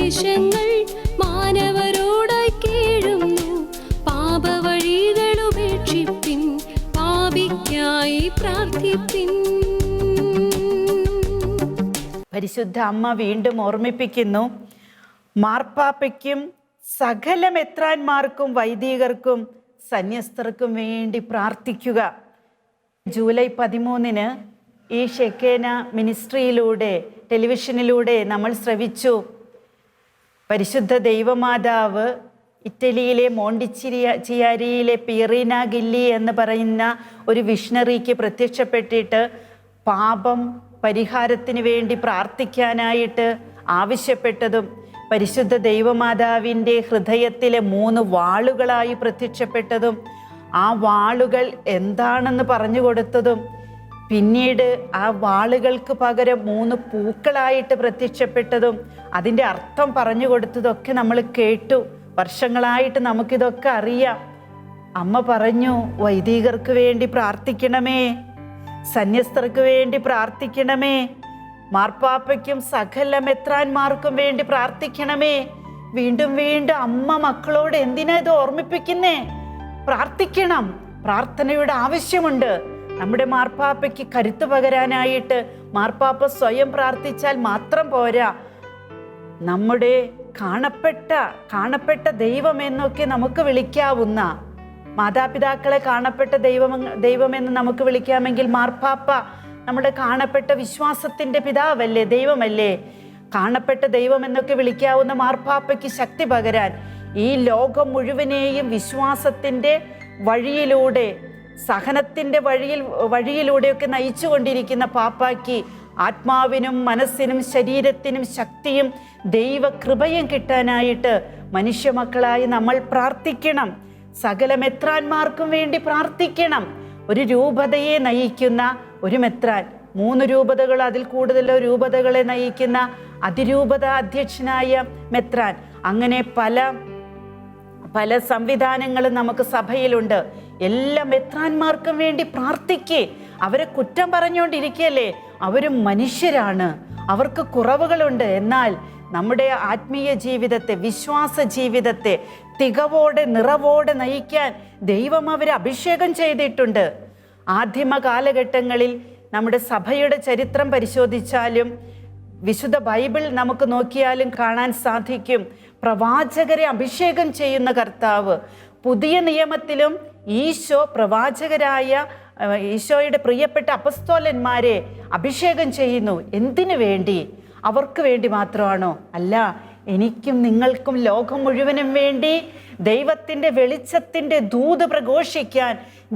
സന്ദേശങ്ങൾ മാനവരോടായി കേഴുന്നു. പാപവഴികളുപേക്ഷിപ്പിൻ, പാപിക്കായി പ്രാർത്ഥിപ്പിൻ. പരിശുദ്ധ അമ്മ വീണ്ടും ഓർമ്മിപ്പിക്കുന്നു, മാർപ്പാപ്പയ്ക്കും സകല മെത്രാന്മാർക്കും വൈദികർക്കും സന്യസ്തർക്കും വേണ്ടി പ്രാർത്ഥിക്കുക. ജൂലൈ 13 ഈ ഷെക്കേന മിനിസ്ട്രിയിലൂടെ ടെലിവിഷനിലൂടെ നമ്മൾ ശ്രവിച്ചു. പരിശുദ്ധ ദൈവമാതാവ് ഇറ്റലിയിലെ മോണ്ടിച്ചിയാരിയിലെ പിയറീന ഗില്ലി എന്ന് പറയുന്ന ഒരു വിഷണറിക്ക് പ്രത്യക്ഷപ്പെട്ടിട്ട് പാപം പരിഹാരത്തിന് വേണ്ടി പ്രാർത്ഥിക്കാനായിട്ട് ആവശ്യപ്പെട്ടതും പരിശുദ്ധ ദൈവമാതാവിൻ്റെ ഹൃദയത്തിലെ 3 വാളുകളായി പ്രത്യക്ഷപ്പെട്ടതും ആ വാളുകൾ എന്താണെന്ന് പറഞ്ഞു കൊടുത്തതും പിന്നീട് ആ വാളുകൾക്ക് പകരം 3 പൂക്കളായിട്ട് പ്രത്യക്ഷപ്പെട്ടതും അതിൻ്റെ അർത്ഥം പറഞ്ഞു കൊടുത്തതൊക്കെ നമ്മൾ കേട്ടു. വർഷങ്ങളായിട്ട് നമുക്കിതൊക്കെ അറിയാം. അമ്മ പറഞ്ഞു, വൈദികർക്ക് വേണ്ടി പ്രാർത്ഥിക്കണമേ, സന്യസ്തർക്ക് വേണ്ടി പ്രാർത്ഥിക്കണമേ, മാർപ്പാപ്പയ്ക്കും സകല മെത്രാന്മാർക്കും വേണ്ടി പ്രാർത്ഥിക്കണമേ. വീണ്ടും വീണ്ടും അമ്മ മക്കളോട് എന്തിനാ ഇത് ഓർമ്മിപ്പിക്കുന്നേ? പ്രാർത്ഥിക്കണം. പ്രാർത്ഥനയുടെ ആവശ്യമുണ്ട്. നമ്മുടെ മാർപ്പാപ്പയ്ക്ക് കരുത്ത് പകരാനായിട്ട് മാർപ്പാപ്പ സ്വയം പ്രാർത്ഥിച്ചാൽ മാത്രം പോരാ. നമ്മുടെ കാണപ്പെട്ട ദൈവം എന്നൊക്കെ നമുക്ക് വിളിക്കാവുന്ന, മാതാപിതാക്കളെ കാണപ്പെട്ട ദൈവമെന്ന് നമുക്ക് വിളിക്കാമെങ്കിൽ മാർപ്പാപ്പ നമ്മുടെ കാണപ്പെട്ട വിശ്വാസത്തിൻ്റെ പിതാവല്ലേ, ദൈവമല്ലേ. കാണപ്പെട്ട ദൈവം എന്നൊക്കെ വിളിക്കാവുന്ന മാർപ്പാപ്പയ്ക്ക് ശക്തി പകരാൻ ഈ ലോകം മുഴുവനെയും വിശ്വാസത്തിൻ്റെ വഴിയിലൂടെ, സഹനത്തിൻ്റെ വഴിയിലൂടെയൊക്കെ നയിച്ചു കൊണ്ടിരിക്കുന്ന പാപ്പായ്ക്ക് ആത്മാവിനും മനസ്സിനും ശരീരത്തിനും ശക്തിയും ദൈവകൃപയും കിട്ടാനായിട്ട് മനുഷ്യമക്കളായി നമ്മൾ പ്രാർത്ഥിക്കണം. സകല മെത്രാന്മാർക്കും വേണ്ടി പ്രാർത്ഥിക്കണം. ഒരു രൂപതയെ നയിക്കുന്ന ഒരു മെത്രാൻ, 3 രൂപതകൾ അതിൽ കൂടുതലോ രൂപതകളെ നയിക്കുന്ന അതിരൂപത അധ്യക്ഷനായ മെത്രാൻ, അങ്ങനെ പല സംവിധാനങ്ങളും നമുക്ക് സഭയിലുണ്ട്. എല്ലാ മെത്രാന്മാർക്കും വേണ്ടി പ്രാർത്ഥിക്കേ. അവരെ കുറ്റം പറഞ്ഞുകൊണ്ടിരിക്കുകയല്ലേ? അവരും മനുഷ്യരാണ്, അവർക്ക് കുറവുകളുണ്ട്. എന്നാൽ നമ്മുടെ ആത്മീയ ജീവിതത്തെ, വിശ്വാസ ജീവിതത്തെ തികവോടെ നിറവോടെ നയിക്കാൻ ദൈവം അവരെ അഭിഷേകം ചെയ്തിട്ടുണ്ട്. ആദിമ കാലഘട്ടങ്ങളിൽ നമ്മുടെ സഭയുടെ ചരിത്രം പരിശോധിച്ചാലും വിശുദ്ധ ബൈബിൾ നമുക്ക് നോക്കിയാലും കാണാൻ സാധിക്കും, പ്രവാചകരെ അഭിഷേകം ചെയ്യുന്ന കർത്താവ്. പുതിയ നിയമത്തിലും ഈശോ പ്രവാചകരായ ഈശോയുടെ പ്രിയപ്പെട്ട അപ്പസ്തോലന്മാരെ അഭിഷേകം ചെയ്യുന്നു. എന്തിനു വേണ്ടി? അവർക്ക് വേണ്ടി മാത്രമാണോ? അല്ല, എനിക്കും നിങ്ങൾക്കും ലോകം മുഴുവനും വേണ്ടി ദൈവത്തിൻ്റെ വെളിച്ചത്തിൻ്റെ ദൂത് പ്രഘോഷിക്കാൻ,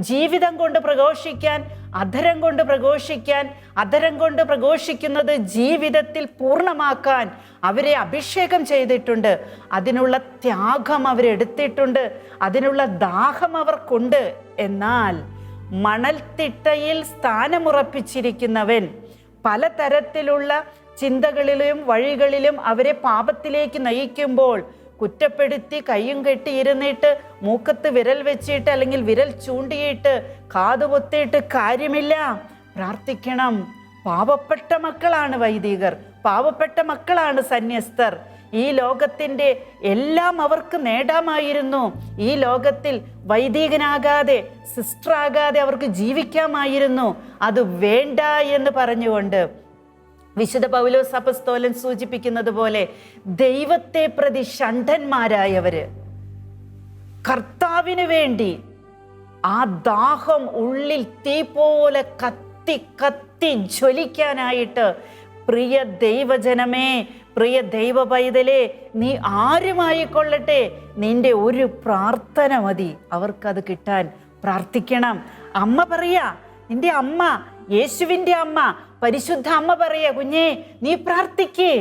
ജീവിതം കൊണ്ട് പ്രഘോഷിക്കാൻ, അധരം കൊണ്ട് പ്രഘോഷിക്കാൻ, അധരം കൊണ്ട് പ്രഘോഷിക്കുന്നത് ജീവിതത്തിൽ പൂർണ്ണമാക്കാൻ അവരെ അഭിഷേകം ചെയ്തിട്ടുണ്ട്. അതിനുള്ള ത്യാഗം അവരെടുത്തിട്ടുണ്ട്, അതിനുള്ള ദാഹം അവർക്കുണ്ട്. എന്നാൽ മണൽത്തിട്ടയിൽ സ്ഥാനമുറപ്പിച്ചിരിക്കുന്നവൻ പലതരത്തിലുള്ള ചിന്തകളിലും വഴികളിലും അവരെ പാപത്തിലേക്ക് നയിക്കുമ്പോൾ കുറ്റപ്പെടുത്തി കയ്യും കെട്ടിയിരുന്നിട്ട് മൂക്കത്ത് വിരൽ വെച്ചിട്ട് അല്ലെങ്കിൽ വിരൽ ചൂണ്ടിയിട്ട് കാതുപൊത്തിയിട്ട് കാര്യമില്ല. പ്രാർത്ഥിക്കണം. പാവപ്പെട്ട മക്കളാണ് വൈദികർ, പാവപ്പെട്ട മക്കളാണ് സന്യസ്തർ. ഈ ലോകത്തിൻ്റെ എല്ലാം അവർക്ക് നേടാമായിരുന്നു. ഈ ലോകത്തിൽ വൈദികനാകാതെ, സിസ്റ്ററാകാതെ അവർക്ക് ജീവിക്കാമായിരുന്നു. അത് വേണ്ട എന്ന് പറഞ്ഞുകൊണ്ട് വിശുദ്ധ പൗലോസ് അപ്പസ്തോലൻ സൂചിപ്പിക്കുന്നത് പോലെ ദൈവത്തെ പ്രതി ഷണ്ഡന്മാരായവര്, കർത്താവിന് വേണ്ടി ആ ദാഹം ഉള്ളിൽ തീ പോലെ കത്തി കത്തി ജ്വലിക്കാനായിട്ട്, പ്രിയ ദൈവജനമേ, പ്രിയ ദൈവ പൈതലേ, നീ ആരുമായിക്കൊള്ളട്ടെ, നിന്റെ ഒരു പ്രാർത്ഥന മതി അവർക്കത് കിട്ടാൻ. പ്രാർത്ഥിക്കണം. അമ്മ പറയാ, നിന്റെ അമ്മ, യേശുവിൻ്റെ അമ്മ, പരിശുദ്ധ അമ്മ പറയാ, കുഞ്ഞേ നീ പ്രാർത്ഥിക്കേ,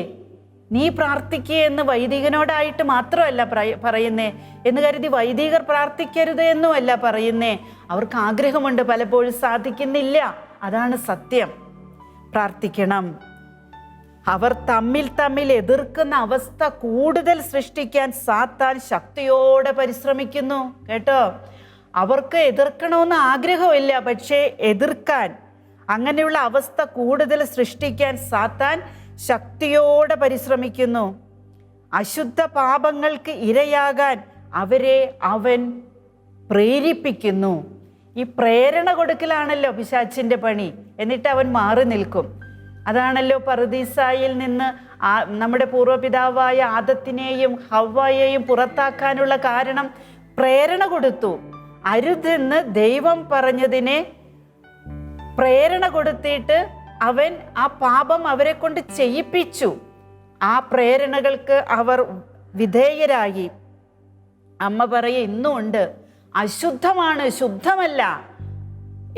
നീ പ്രാർത്ഥിക്കേ എന്ന് വൈദികനോടായിട്ട് മാത്രമല്ല പറയുന്നേ എന്ന് കരുതി വൈദികർ പ്രാർത്ഥിക്കരുത് എന്നുമല്ല പറയുന്നേ. അവർക്ക് ആഗ്രഹമുണ്ട്, പലപ്പോഴും സാധിക്കുന്നില്ല. അതാണ് സത്യം. പ്രാർത്ഥിക്കണം. അവർ തമ്മിൽ എതിർക്കുന്ന അവസ്ഥ കൂടുതൽ സൃഷ്ടിക്കാൻ സാത്താൻ ശക്തിയോടെ പരിശ്രമിക്കുന്നു. കേട്ടോ, അവർക്ക് എതിർക്കണമെന്ന് ആഗ്രഹമില്ല, പക്ഷേ എതിർക്കാൻ, അങ്ങനെയുള്ള അവസ്ഥ കൂടുതൽ സൃഷ്ടിക്കാൻ സാത്താൻ ശക്തിയോടെ പരിശ്രമിക്കുന്നു. അശുദ്ധ പാപങ്ങൾക്ക് ഇരയാകാൻ അവരെ അവൻ പ്രേരിപ്പിക്കുന്നു. ഈ പ്രേരണ കൊടുക്കലാണല്ലോ പിശാചിൻ്റെ പണി. എന്നിട്ട് അവൻ മാറി നിൽക്കും. അതാണല്ലോ പറുദീസായിൽ നിന്ന് നമ്മുടെ പൂർവ്വപിതാവായ ആദത്തിനെയും ഹവ്വയെയും പുറത്താക്കാനുള്ള കാരണം. പ്രേരണ കൊടുത്തു. അരുതെന്ന് ദൈവം പറഞ്ഞതിനെ പ്രേരണ കൊടുത്തിട്ട് അവൻ ആ പാപം അവരെ കൊണ്ട് ചെയ്യിപ്പിച്ചു. ആ പ്രേരണകൾക്ക് അവർ വിധേയരായി. അമ്മ പറയ ഇന്നും ഉണ്ട്, അശുദ്ധമാണ്, ശുദ്ധമല്ല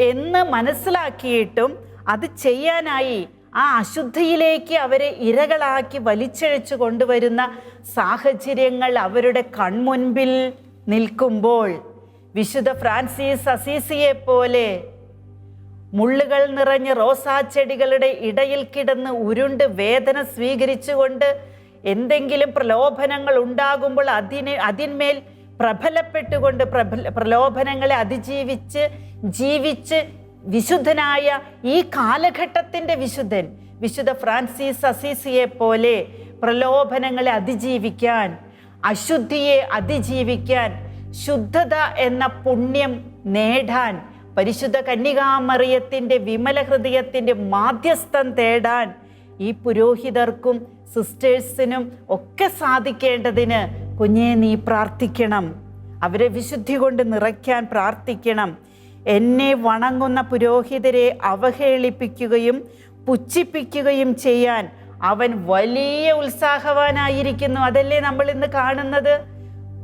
എന്ന് മനസ്സിലാക്കിയിട്ടും അത് ചെയ്യാനായി ആ അശുദ്ധിയിലേക്ക് അവരെ ഇരകളാക്കി വലിച്ചിഴച്ചു കൊണ്ടുവരുന്ന സാഹചര്യങ്ങൾ അവരുടെ കൺമുൻപിൽ നിൽക്കുമ്പോൾ വിശുദ്ധ ഫ്രാൻസിസ് അസീസിയെ പോലെ മുള്ളുകൾ നിറഞ്ഞ റോസാ ചെടികളുടെ ഇടയിൽ കിടന്ന് ഉരുണ്ട് വേദന സ്വീകരിച്ചുകൊണ്ട് എന്തെങ്കിലും പ്രലോഭനങ്ങൾ ഉണ്ടാകുമ്പോൾ അതിന്മേൽ പ്രബലപ്പെട്ടുകൊണ്ട് പ്രലോഭനങ്ങളെ അതിജീവിച്ച് ജീവിച്ച് വിശുദ്ധനായ ഈ കാലഘട്ടത്തിൻ്റെ വിശുദ്ധൻ വിശുദ്ധ ഫ്രാൻസിസ് അസീസിയെ പോലെ പ്രലോഭനങ്ങളെ അതിജീവിക്കാൻ, അശുദ്ധിയെ അതിജീവിക്കാൻ, ശുദ്ധത എന്ന പുണ്യം നേടാൻ, പരിശുദ്ധ കന്യകാമറിയത്തിൻ്റെ വിമല ഹൃദയത്തിൻ്റെ മാധ്യസ്ഥം തേടാൻ ഈ പുരോഹിതർക്കും സിസ്റ്റേഴ്സിനും ഒക്കെ സാധിക്കേണ്ടതിന് കുഞ്ഞെ നീ പ്രാർത്ഥിക്കണം. അവരെ വിശുദ്ധി കൊണ്ട് നിറയ്ക്കാൻ പ്രാർത്ഥിക്കണം. എന്നെ വണങ്ങുന്ന പുരോഹിതരെ അവഹേളിപ്പിക്കുകയും പുച്ഛിപ്പിക്കുകയും ചെയ്യാൻ അവൻ വലിയ ഉത്സാഹവാനായിരിക്കുന്നു. അതല്ലേ നമ്മൾ ഇന്ന് കാണുന്നത്?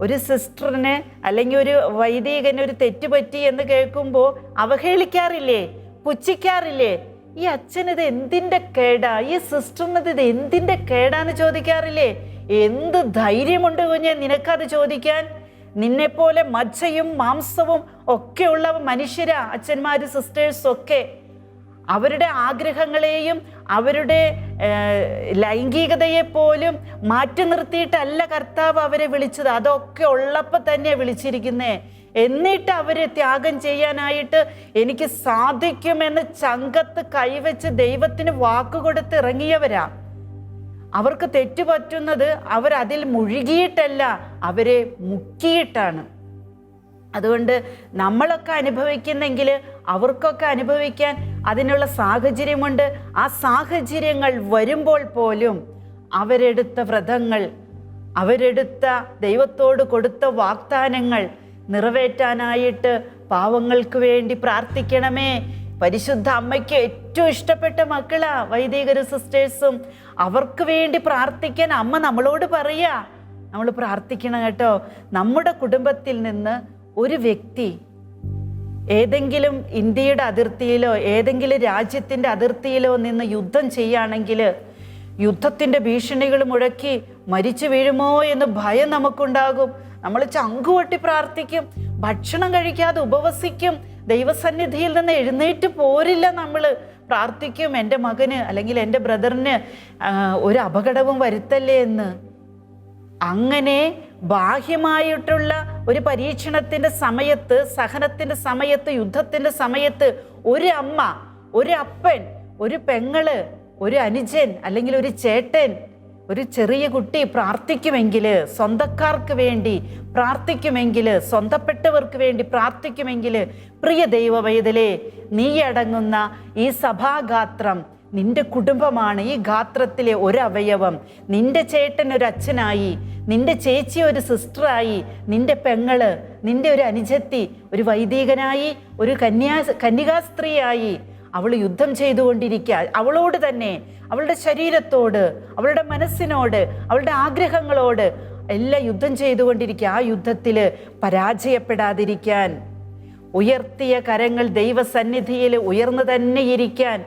ഒരു സിസ്റ്ററിന് അല്ലെങ്കിൽ ഒരു വൈദികന് ഒരു തെറ്റുപറ്റി എന്ന് കേൾക്കുമ്പോൾ അവഹേളിക്കാറില്ലേ, പുച്ഛിക്കാറില്ലേ? ഈ അച്ഛനിത് എന്തിൻ്റെ കേടാ, ഈ സിസ്റ്ററിനത് ഇത് എന്തിൻ്റെ കേടാന്ന് ചോദിക്കാറില്ലേ? എന്ത് ധൈര്യമുണ്ട് കുഞ്ഞെ നിനക്കത് ചോദിക്കാൻ? നിന്നെപ്പോലെ മജ്ജയും മാംസവും ഒക്കെ ഉള്ള മനുഷ്യരാ അച്ഛന്മാര്, സിസ്റ്റേഴ്സും ഒക്കെ. അവരുടെ ആഗ്രഹങ്ങളെയും അവരുടെ ലൈംഗികതയെ പോലും മാറ്റി നിർത്തിയിട്ടല്ല കർത്താവ് അവരെ വിളിച്ചത്. അതൊക്കെ ഉള്ളപ്പോൾ തന്നെ വിളിച്ചിരിക്കുന്നേ. എന്നിട്ട് അവരെ ത്യാഗം ചെയ്യാനായിട്ട് എനിക്ക് സാധിക്കുമെന്ന് ചങ്കത്ത് കൈവച്ച് ദൈവത്തിന് വാക്കുകൊടുത്ത് ഇറങ്ങിയവരാ. അവർക്ക് തെറ്റുപറ്റുന്നത് അവരതിൽ മുഴുകിയിട്ടല്ല, അവരെ മുക്കിയിട്ടാണ്. അതുകൊണ്ട് നമ്മളൊക്കെ അനുഭവിക്കുന്നെങ്കിൽ അവർക്കൊക്കെ അനുഭവിക്കാൻ അതിനുള്ള സാഹചര്യമുണ്ട്. ആ സാഹചര്യങ്ങൾ വരുമ്പോൾ പോലും അവരെടുത്ത വ്രതങ്ങൾ, അവരെടുത്ത ദൈവത്തോട് കൊടുത്ത വാഗ്ദാനങ്ങൾ നിറവേറ്റാനായിട്ട് പാവങ്ങൾക്ക് വേണ്ടി പ്രാർത്ഥിക്കണമേ. പരിശുദ്ധ അമ്മയ്ക്ക് ഏറ്റവും ഇഷ്ടപ്പെട്ട മക്കളാ വൈദികരും സിസ്റ്റേഴ്സും. അവർക്ക് വേണ്ടി പ്രാർത്ഥിക്കാൻ അമ്മ നമ്മളോട് പറയാ, നമ്മൾ പ്രാർത്ഥിക്കണം കേട്ടോ. നമ്മുടെ കുടുംബത്തിൽ നിന്ന് ഒരു വ്യക്തി ഏതെങ്കിലും ഇന്ത്യയുടെ അതിർത്തിയിലോ ഏതെങ്കിലും രാജ്യത്തിൻ്റെ അതിർത്തിയിലോ നിന്ന് യുദ്ധം ചെയ്യുകയാണെങ്കിൽ യുദ്ധത്തിൻ്റെ ഭീഷണികൾ മുഴക്കി മരിച്ചു വീഴുമോ എന്ന് ഭയം നമുക്കുണ്ടാകും. നമ്മൾ ചങ്കുവട്ടി പ്രാർത്ഥിക്കും, ഭക്ഷണം കഴിക്കാതെ ഉപവസിക്കും, ദൈവസന്നിധിയിൽ നിന്ന് എഴുന്നേറ്റ് പോരില്ല. നമ്മൾ പ്രാർത്ഥിക്കും, എൻ്റെ മകന് അല്ലെങ്കിൽ എൻ്റെ ബ്രദറിന് ഒരു അപകടവും വരുത്തല്ലേ എന്ന്. അങ്ങനെ ബാഹ്യമായിട്ടുള്ള ഒരു പരീക്ഷണത്തിൻ്റെ സമയത്ത്, സഹനത്തിൻ്റെ സമയത്ത്, യുദ്ധത്തിൻ്റെ സമയത്ത് ഒരു അമ്മ, ഒരു അപ്പൻ, ഒരു പെങ്ങള്, ഒരു അനുജൻ അല്ലെങ്കിൽ ഒരു ചേട്ടൻ, ഒരു ചെറിയ കുട്ടി പ്രാർത്ഥിക്കുമെങ്കിൽ, സ്വന്തക്കാർക്ക് വേണ്ടി പ്രാർത്ഥിക്കുമെങ്കിൽ, സ്വന്തപ്പെട്ടവർക്ക് വേണ്ടി പ്രാർത്ഥിക്കുമെങ്കിൽ, പ്രിയ ദൈവവൈതലേ, നീ അടങ്ങുന്ന ഈ സഭാഗാത്രം നിന്റെ കുടുംബമാണ്. ഈ ഗാത്രത്തിലെ ഒരവയവം. നിന്റെ ചേട്ടൻ ഒരു അച്ഛനായി, നിന്റെ ചേച്ചി ഒരു സിസ്റ്ററായി, നിന്റെ പെങ്ങള്, നിന്റെ ഒരു അനുജത്തി ഒരു വൈദികനായി, ഒരു കന്യകാസ്ത്രീയായി അവൾ യുദ്ധം ചെയ്തുകൊണ്ടിരിക്കുക. അവളോട് തന്നെ, അവളുടെ ശരീരത്തോട്, അവളുടെ മനസ്സിനോട്, അവളുടെ ആഗ്രഹങ്ങളോട് എല്ലാം യുദ്ധം ചെയ്തുകൊണ്ടിരിക്കുക. ആ യുദ്ധത്തിൽ പരാജയപ്പെടാതിരിക്കാൻ, ഉയർത്തിയ കരങ്ങൾ ദൈവസന്നിധിയിൽ ഉയർന്നു തന്നെ ഇരിക്കാൻ,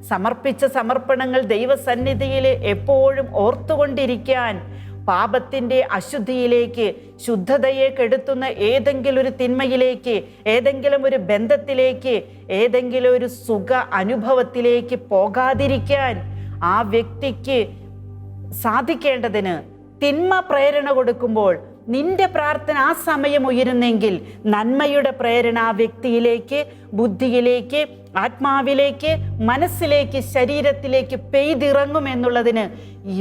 സമർപ്പിച്ച സമർപ്പണങ്ങൾ ദൈവസന്നിധിയിൽ എപ്പോഴും ഓർത്തുകൊണ്ടിരിക്കാൻ, പാപത്തിൻ്റെ അശുദ്ധിയിലേക്ക്, ശുദ്ധതയെ കെടുത്തുന്ന ഏതെങ്കിലും ഒരു തിന്മയിലേക്ക്, ഏതെങ്കിലും ഒരു ബന്ധത്തിലേക്ക്, ഏതെങ്കിലും ഒരു സുഖ അനുഭവത്തിലേക്ക് പോകാതിരിക്കാൻ ആ വ്യക്തിക്ക് സാധിക്കേണ്ടതിന് തിന്മ പ്രേരണ കൊടുക്കുമ്പോൾ നിന്റെ പ്രാർത്ഥന ആ സമയം ഉയരുന്നെങ്കിൽ നന്മയുടെ പ്രേരണ ആ വ്യക്തിയിലേക്ക്, ബുദ്ധിയിലേക്ക്, ആത്മാവിലേക്ക്, മനസ്സിലേക്ക്, ശരീരത്തിലേക്ക് പെയ്തിറങ്ങുമെന്നുള്ളതിന്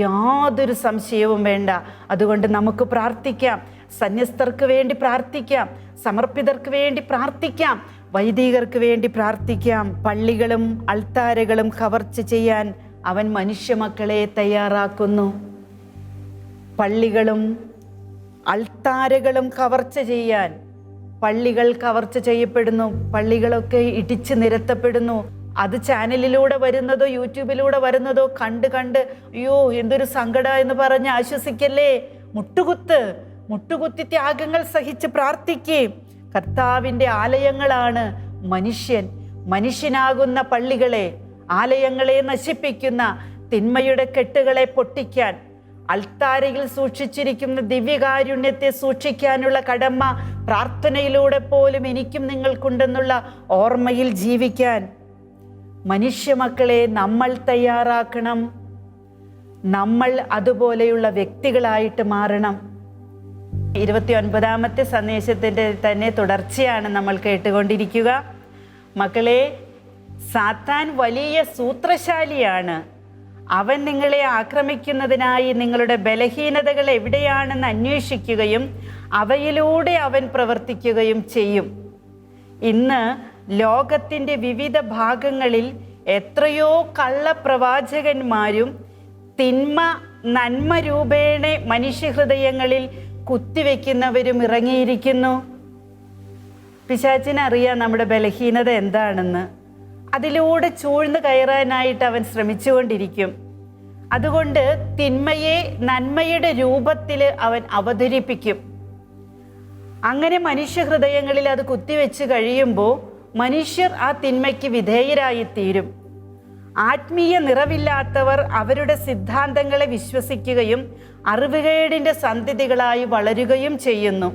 യാതൊരു സംശയവും വേണ്ട. അതുകൊണ്ട് നമുക്ക് പ്രാർത്ഥിക്കാം, സന്യസ്തർക്ക് വേണ്ടി പ്രാർത്ഥിക്കാം, സമർപ്പിതർക്ക് വേണ്ടി പ്രാർത്ഥിക്കാം, വൈദികർക്ക് വേണ്ടി പ്രാർത്ഥിക്കാം. പള്ളികളും അൾത്താരകളും കവർച്ച ചെയ്യാൻ അവൻ മനുഷ്യമക്കളെ തയ്യാറാക്കുന്നു. പള്ളികളും അൾത്താരകളും കവർച്ച ചെയ്യാൻ, പള്ളികൾ കവർച്ച ചെയ്യപ്പെടുന്നു, പള്ളികളൊക്കെ ഇടിച്ചു നിരത്തപ്പെടുന്നു. അത് ചാനലിലൂടെ വരുന്നതോ യൂട്യൂബിലൂടെ വരുന്നതോ കണ്ട് അയ്യോ എന്തൊരു സങ്കട എന്ന് പറഞ്ഞ് ആശ്വസിക്കല്ലേ. മുട്ടുകുത്തി ത്യാഗങ്ങൾ സഹിച്ച് പ്രാർത്ഥിക്കുകയും. കർത്താവിൻ്റെ ആലയങ്ങളാണ് മനുഷ്യനാകുന്ന പള്ളികളെ, ആലയങ്ങളെ നശിപ്പിക്കുന്ന തിന്മയുടെ കെട്ടുകളെ പൊട്ടിക്കാൻ, അൾത്താരയിൽ സൂക്ഷിച്ചിരിക്കുന്ന ദിവ്യകാരുണ്യത്തെ സൂക്ഷിക്കാനുള്ള കടമ പ്രാർത്ഥനയിലൂടെ പോലും എനിക്കും നിങ്ങൾക്കുണ്ടെന്നുള്ള ഓർമ്മയിൽ ജീവിക്കാൻ മനുഷ്യമക്കളെ നമ്മൾ തയ്യാറാക്കണം. നമ്മൾ അതുപോലെയുള്ള വ്യക്തികളായിട്ട് മാറണം. 29ാമത്തെ സന്ദേശത്തിൻ്റെ തന്നെ തുടർച്ചയാണ് നമ്മൾ കേട്ടുകൊണ്ടിരിക്കുക. മക്കളെ, സാത്താൻ വലിയ സൂത്രശാലിയാണ്. അവൻ നിങ്ങളെ ആക്രമിക്കുന്നതിനായി നിങ്ങളുടെ ബലഹീനതകൾ എവിടെയാണെന്ന് അന്വേഷിക്കുകയും അവയിലൂടെ അവൻ പ്രവർത്തിക്കുകയും ചെയ്യും. ഇന്ന് ലോകത്തിൻ്റെ വിവിധ ഭാഗങ്ങളിൽ എത്രയോ കള്ളപ്രവാചകന്മാരും തിന്മ നന്മ രൂപേണ മനുഷ്യഹൃദയങ്ങളിൽ കുത്തിവെക്കുന്നവരും ഇറങ്ങിയിരിക്കുന്നു. പിശാചിനറിയാം നമ്മുടെ ബലഹീനത എന്താണെന്ന്. അതിലൂടെ ചൂഴ്ന്നു കയറാനായിട്ട് അവൻ ശ്രമിച്ചുകൊണ്ടിരിക്കും. അതുകൊണ്ട് തിന്മയെ നന്മയുടെ രൂപത്തിൽ അവൻ അവതരിപ്പിക്കും. അങ്ങനെ മനുഷ്യഹൃദയങ്ങളിൽ അത് കുത്തിവെച്ച് കഴിയുമ്പോൾ മനുഷ്യർ ആ തിന്മയ്ക്ക് വിധേയരായിത്തീരും. ആത്മീയ നിറവില്ലാത്തവർ അവരുടെ സിദ്ധാന്തങ്ങളെ വിശ്വസിക്കുകയും അറിവുകേടിൻ്റെ സന്ധിതികളായി വളരുകയും ചെയ്യുന്നു.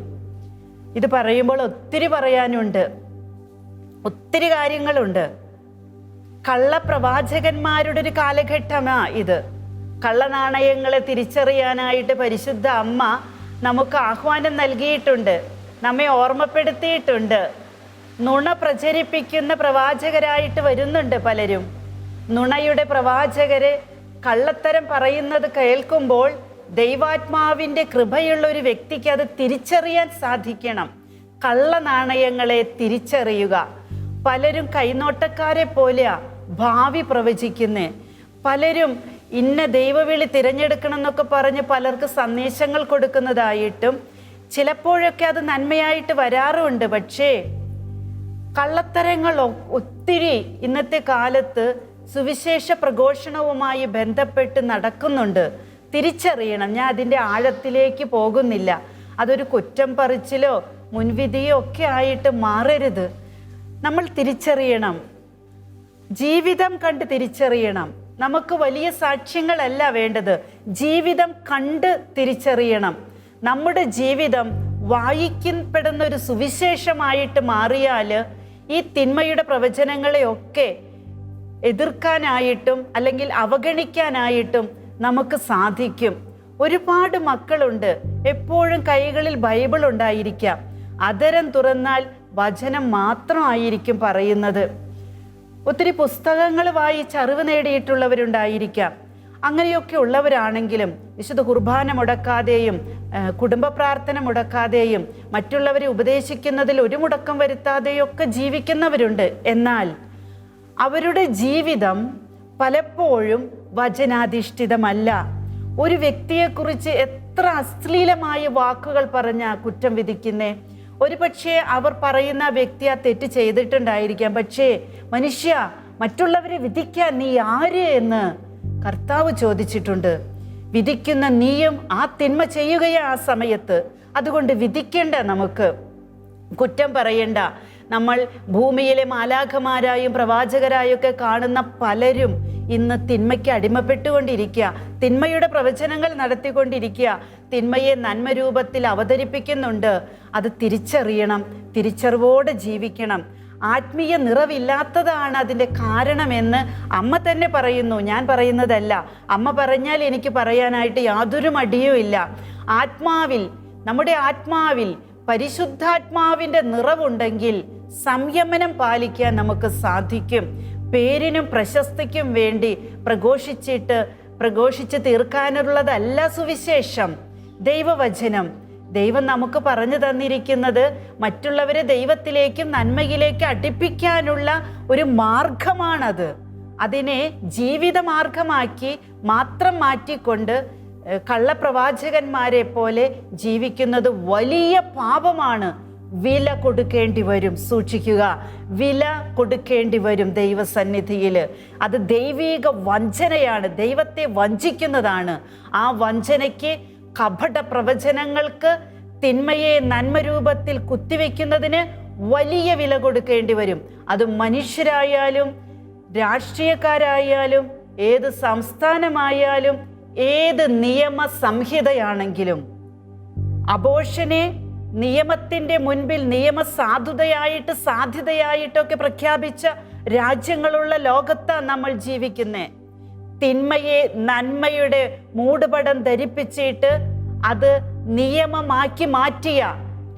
ഇത് പറയുമ്പോൾ ഒത്തിരി പറയാനുണ്ട്, ഒത്തിരി കാര്യങ്ങളുണ്ട്. കള്ളപ്രവാചകന്മാരുടെ ഒരു കാലഘട്ടമാണ് ഇത്. കള്ളനാണയങ്ങളെ തിരിച്ചറിയാനായിട്ട് പരിശുദ്ധ അമ്മ നമുക്ക് ആഹ്വാനം നൽകിയിട്ടുണ്ട്, നമ്മെ ഓർമ്മപ്പെടുത്തിയിട്ടുണ്ട്. നുണ പ്രചരിപ്പിക്കുന്ന പ്രവാചകരായിട്ട് വരുന്നുണ്ട് പലരും. നുണയുടെ പ്രവാചകര് കള്ളത്തരം പറയുന്നത് കേൾക്കുമ്പോൾ ദൈവാത്മാവിൻ്റെ കൃപയുള്ള ഒരു വ്യക്തിക്ക് അത് തിരിച്ചറിയാൻ സാധിക്കണം. കള്ളനാണയങ്ങളെ തിരിച്ചറിയുക. പലരും കൈനോട്ടക്കാരെ പോലെയാ ഭാവി പ്രവചിക്കുന്നേ. പലരും ഇന്ന ദൈവവിളി തിരഞ്ഞെടുക്കണം എന്നൊക്കെ പറഞ്ഞ് പലർക്ക് സന്ദേശങ്ങൾ കൊടുക്കുന്നതായിട്ടും ചിലപ്പോഴൊക്കെ അത് നന്മയായിട്ട് വരാറുണ്ട്. പക്ഷേ കള്ളത്തരങ്ങൾ ഒത്തിരി ഇന്നത്തെ കാലത്ത് സുവിശേഷ പ്രഘോഷണവുമായി ബന്ധപ്പെട്ട് നടക്കുന്നുണ്ട്. തിരിച്ചറിയണം. ഞാൻ അതിൻ്റെ ആഴത്തിലേക്ക് പോകുന്നില്ല. അതൊരു കുറ്റം പറിച്ചിലോ മുൻവിധിയോ ഒക്കെ ആയിട്ട് മാറരുത്. നമ്മൾ തിരിച്ചറിയണം, ജീവിതം കണ്ട് തിരിച്ചറിയണം. നമുക്ക് വലിയ സാക്ഷ്യങ്ങളല്ല വേണ്ടത്, ജീവിതം കണ്ട് തിരിച്ചറിയണം. നമ്മുടെ ജീവിതം വായിക്കപ്പെടുന്ന ഒരു സുവിശേഷമായിട്ട് മാറിയാൽ ഈ തിന്മയുടെ പ്രവചനങ്ങളെയൊക്കെ എതിർക്കാനായിട്ടും അല്ലെങ്കിൽ അവഗണിക്കാനായിട്ടും നമുക്ക് സാധിക്കും. ഒരുപാട് മക്കളുണ്ട്, എപ്പോഴും കൈകളിൽ ബൈബിൾ ഉണ്ടായിരിക്കാം, അധരം തുറന്നാൽ വചനം മാത്രമായിരിക്കും പറയുന്നത്. ഒത്തിരി പുസ്തകങ്ങൾ വായിച്ച് അറിവ് നേടിയിട്ടുള്ളവരുണ്ടായിരിക്കാം. അങ്ങനെയൊക്കെ ഉള്ളവരാണെങ്കിലും വിശുദ്ധ കുർബാന മുടക്കാതെയും കുടുംബ പ്രാർത്ഥന മുടക്കാതെയും മറ്റുള്ളവരെ ഉപദേശിക്കുന്നതിൽ ഒരു മുടക്കം വരുത്താതെയൊക്കെ ജീവിക്കുന്നവരുണ്ട്. എന്നാൽ അവരുടെ ജീവിതം പലപ്പോഴും വചനാധിഷ്ഠിതമല്ല. ഒരു വ്യക്തിയെക്കുറിച്ച് എത്ര അശ്ലീലമായ വാക്കുകൾ പറഞ്ഞ കുറ്റം വിധിക്കുന്നേ. ഒരു പക്ഷേ അവർ പറയുന്ന വ്യക്തി ആ തെറ്റ് ചെയ്തിട്ടുണ്ടായിരിക്കാം. പക്ഷേ മനുഷ്യ, മറ്റുള്ളവരെ വിധിക്കാൻ നീ ആര് എന്ന് കർത്താവ് ചോദിച്ചിട്ടുണ്ട്. വിധിക്കുന്ന നീയും ആ തിന്മ ചെയ്യുകയാ ആ സമയത്ത്. അതുകൊണ്ട് വിധിക്കേണ്ട, നമുക്ക് കുറ്റം പറയണ്ട. നമ്മൾ ഭൂമിയിലെ മാലാഖമാരായും പ്രവാചകരായൊക്കെ കാണുന്ന പലരും ഇന്ന് തിന്മയ്ക്ക് അടിമപ്പെട്ടുകൊണ്ടിരിക്കുക, തിന്മയുടെ പ്രവചനങ്ങൾ നടത്തിക്കൊണ്ടിരിക്കുക, തിന്മയെ നന്മ രൂപത്തിൽ അവതരിപ്പിക്കുന്നുണ്ട്. അത് തിരിച്ചറിയണം, തിരിച്ചറിവോടെ ജീവിക്കണം. ആത്മീയ നിറവില്ലാത്തതാണ് അതിൻ്റെ കാരണമെന്ന് അമ്മ തന്നെ പറയുന്നു, ഞാൻ പറയുന്നതല്ല. അമ്മ പറഞ്ഞാൽ എനിക്ക് പറയാനായിട്ട് യാതൊരു മടിയും ഇല്ല. ആത്മാവിൽ, നമ്മുടെ ആത്മാവിൽ പരിശുദ്ധാത്മാവിൻ്റെ നിറവുണ്ടെങ്കിൽ സംയമനം പാലിക്കാൻ നമുക്ക് സാധിക്കും. പേരിനും പ്രശസ്തിക്കും വേണ്ടി പ്രഘോഷിച്ച് തീർക്കാനുള്ളതല്ല സുവിശേഷം, ദൈവവചനം. ദൈവം നമുക്ക് പറഞ്ഞു തന്നിരിക്കുന്നത് മറ്റുള്ളവരെ ദൈവത്തിലേക്കും നന്മയിലേക്കും അടുപ്പിക്കാനുള്ള ഒരു മാർഗമാണത്. അതിനെ ജീവിത മാർഗമാക്കി മാത്രം മാറ്റിക്കൊണ്ട് കള്ളപ്രവാചകന്മാരെ പോലെ ജീവിക്കുന്നത് വലിയ പാപമാണ്. വില കൊടുക്കേണ്ടി വരും. സൂക്ഷിക്കുക, വില കൊടുക്കേണ്ടി വരും ദൈവസന്നിധിയിൽ. അത് ദൈവീക വഞ്ചനയാണ്, ദൈവത്തെ വഞ്ചിക്കുന്നതാണ്. ആ വഞ്ചനയ്ക്ക്, കപട പ്രവചനങ്ങൾക്ക്, തിന്മയെ നന്മ രൂപത്തിൽ കുത്തിവെക്കുന്നതിന് വലിയ വില കൊടുക്കേണ്ടി വരും. അത് മനുഷ്യരായാലും രാഷ്ട്രീയക്കാരായാലും ഏത് സംസ്ഥാനമായാലും ഏത് നിയമ സംഹിതയാണെങ്കിലും. അബോർഷനെ നിയമത്തിൻ്റെ മുൻപിൽ സാധ്യതയായിട്ടൊക്കെ പ്രഖ്യാപിച്ച രാജ്യങ്ങളുള്ള ലോകത്താണ് നമ്മൾ ജീവിക്കുന്നത്. തിന്മയെ നന്മയുടെ മൂടുപടം ധരിപ്പിച്ചിട്ട് അത് നിയമമാക്കി മാറ്റിയ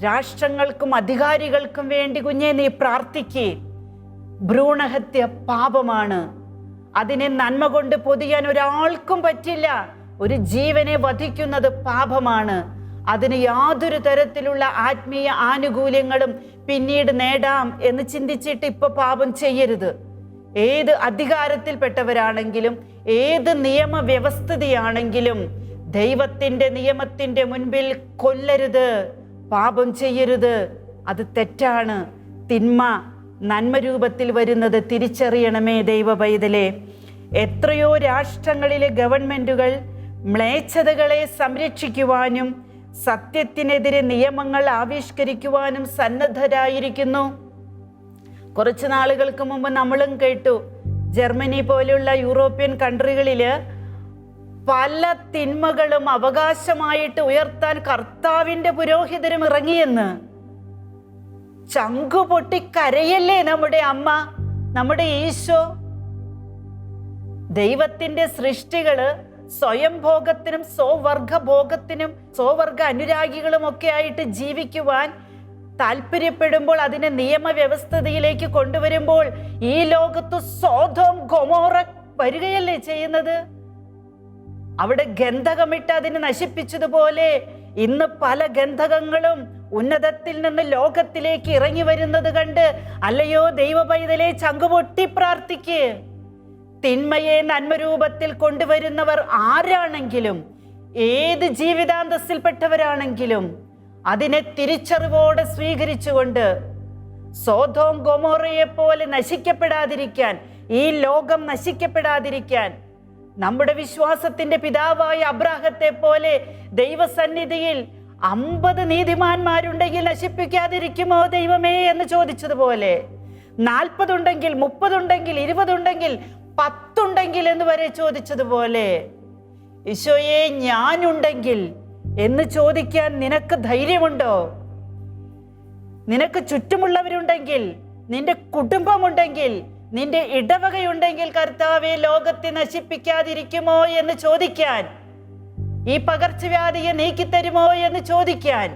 രാഷ്ട്രങ്ങൾക്കും അധികാരികൾക്കും വേണ്ടി കുഞ്ഞെ നീ പ്രാർത്ഥിക്കേ. ഭ്രൂണഹത്യ പാപമാണ്. അതിനെ നന്മ കൊണ്ട് പൊതിയാൻ ഒരാൾക്കും പറ്റില്ല. ഒരു ജീവനെ വധിക്കുന്നത് പാപമാണ്. അതിന് യാതൊരു തരത്തിലുള്ള ആത്മീയ ആനുകൂല്യങ്ങളും പിന്നീട് നേടാം എന്ന് ചിന്തിച്ചിട്ട് ഇപ്പൊ പാപം ചെയ്യരുത്. ഏത് അധികാരത്തിൽപ്പെട്ടവരാണെങ്കിലും ഏത് നിയമവ്യവസ്ഥിതിയാണെങ്കിലും ദൈവത്തിൻ്റെ നിയമത്തിൻ്റെ മുൻപിൽ കൊല്ലരുത്, പാപം ചെയ്യരുത്. അത് തെറ്റാണ്. തിന്മ നന്മ രൂപത്തിൽ വരുന്നത് തിരിച്ചറിയണമേ ദൈവ പൈതലേ. എത്രയോ രാഷ്ട്രങ്ങളിലെ ഗവൺമെൻറ്റുകൾ മ്ലേച്ഛതകളെ സംരക്ഷിക്കുവാനും സത്യത്തിനെതിരെ നിയമങ്ങൾ ആവിഷ്കരിക്കുവാനും സന്നദ്ധരായിരിക്കുന്നു. കുറച്ച് നാളുകൾക്ക് മുമ്പ് നമ്മളും കേട്ടു, ജർമ്മനി പോലുള്ള യൂറോപ്യൻ കൺട്രികളിൽ പല തിന്മകളും അവകാശമായിട്ട് ഉയർത്താൻ കർത്താവിൻ്റെ പുരോഹിതരും ഇറങ്ങിയെന്ന്. ചങ്കു പൊട്ടി കരയല്ലേ നമ്മുടെ അമ്മ, നമ്മുടെ ഈശോ. ദൈവത്തിൻ്റെ സൃഷ്ടികള് സ്വയം ഭോഗത്തിനും സ്വവർഗ അനുരാഗികളും ഒക്കെ ആയിട്ട് ജീവിക്കുവാൻ താല്പര്യപ്പെടുമ്പോൾ, അതിനെ നിയമവ്യവസ്ഥതയിലേക്ക് കൊണ്ടുവരുമ്പോൾ ഈ ലോകത്ത് സോദോം ഗൊമോറ വരികയല്ലേ ചെയ്യുന്നത്? അവിടെ ഗന്ധകമിട്ട് അതിനെ നശിപ്പിച്ചതുപോലെ ഇന്ന് പല ഗന്ധകങ്ങളും ഉന്നതത്തിൽ നിന്ന് ലോകത്തിലേക്ക് ഇറങ്ങി വരുന്നത് കണ്ട് അല്ലയോ ദൈവ പൈതലേ, ചങ്കുപൊട്ടി പ്രാർത്ഥിക്ക്. തിന്മയെ നന്മ രൂപത്തിൽ കൊണ്ടുവരുന്നവർ ആരാണെങ്കിലും ഏത് ജീവിതാന്തസ്സിൽപ്പെട്ടവരാണെങ്കിലും അതിനെ തിരിച്ചറിവോടെ സ്വീകരിച്ചുകൊണ്ട് സോദോം ഗൊമോറയെ പോലെ നശിക്കപ്പെടാതിരിക്കാൻ, ഈ ലോകം നശിക്കപ്പെടാതിരിക്കാൻ, നമ്മുടെ വിശ്വാസത്തിന്റെ പിതാവായ അബ്രാഹത്തെ പോലെ ദൈവസന്നിധിയിൽ 50 നീതിമാന്മാരുണ്ടെങ്കിൽ നശിപ്പിക്കാതിരിക്കുമോ ദൈവമേ എന്ന് ചോദിച്ചതുപോലെ, 40 ഉണ്ടെങ്കിൽ 30 ഉണ്ടെങ്കിൽ 20 ഉണ്ടെങ്കിൽ 10 ഉണ്ടെങ്കിൽ എന്ന് വരെ ചോദിച്ചതുപോലെ, ഈശോയെ ഞാനുണ്ടെങ്കിൽ എന്ന് ചോദിക്കാൻ നിനക്ക് ധൈര്യമുണ്ടോ? നിനക്ക് ചുറ്റുമുള്ളവരുണ്ടെങ്കിൽ, നിന്റെ കുടുംബമുണ്ടെങ്കിൽ, നിന്റെ ഇടവകയുണ്ടെങ്കിൽ കർത്താവെ ലോകത്തെ നശിപ്പിക്കാതിരിക്കുമോ എന്ന് ചോദിക്കാൻ, ഈ പകർച്ചവ്യാധിയെ നീക്കിത്തരുമോ എന്ന് ചോദിക്കാൻ,